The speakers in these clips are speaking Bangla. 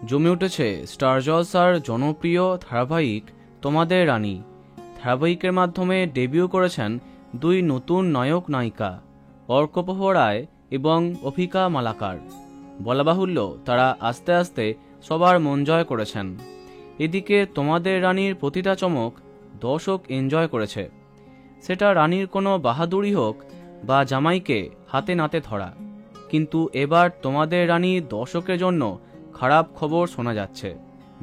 জমে উঠেছে স্টার জলসার জনপ্রিয় ধারাবাহিক তোমাদের রানী। ধারাবাহিকের মাধ্যমে ডেবিউ করেছেন দুই নতুন নায়ক নায়িকা অর্কপ্রভ রায় এবং অভিকা মালাকার। বলা বাহুল্য তারা আস্তে আস্তে সবার মন জয় করেছেন। এদিকে তোমাদের রানীর প্রতিটা চমক দর্শক এনজয় করেছে, সেটা রানীর কোনো বাহাদুরি হোক বা জামাইকে হাতে নাতে ধরা। কিন্তু এবার তোমাদের রানী দর্শকের জন্য খারাপ খবর শোনা যাচ্ছে,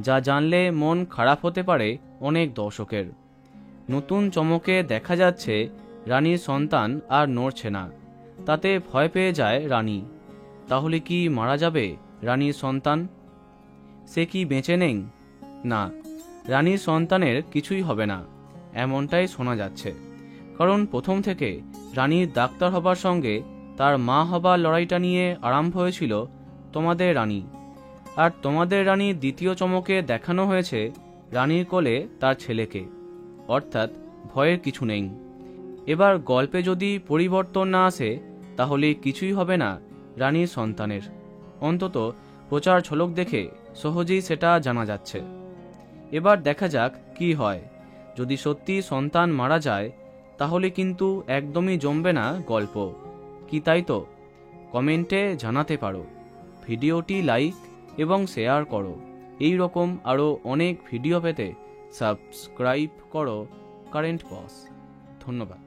যা জানলে মন খারাপ হতে পারে অনেক দর্শকের। নতুন চমকে দেখা যাচ্ছে রানীর সন্তান আর নড়ছে না, তাতে ভয় পেয়ে যায় রানী। তাহলে কি মারা যাবে রানীর সন্তান? সে কি বেঁচে নেই? না, রানীর সন্তানের কিছুই হবে না, এমনটাই শোনা যাচ্ছে। কারণ প্রথম থেকে রানীর ডাক্তার হবার সঙ্গে তার মা হবার লড়াইটা নিয়ে আরম্ভ হয়েছিল তোমাদের রানী। আর তোমাদের রানীর দ্বিতীয় চমকে দেখানো হয়েছে রানীর কোলে তার ছেলেকে, অর্থাৎ ভয়ের কিছু নেই। এবার গল্পে যদি পরিবর্তন না আসে তাহলে কিছুই হবে না রানীর সন্তানের। অন্তত প্রচার ঝলক দেখে সহজেই সেটা জানা যাচ্ছে। এবার দেখা যাক কি হয়। যদি সত্যি সন্তান মারা যায় তাহলে কিন্তু একদমই জমবে না গল্প, কি তাই তো? কমেন্টে জানাতে পারো। ভিডিওটি লাইক এবং শেয়ার করো। এই রকম আরও অনেক ভিডিও পেতে সাবস্ক্রাইব করো কারেন্ট বস। ধন্যবাদ।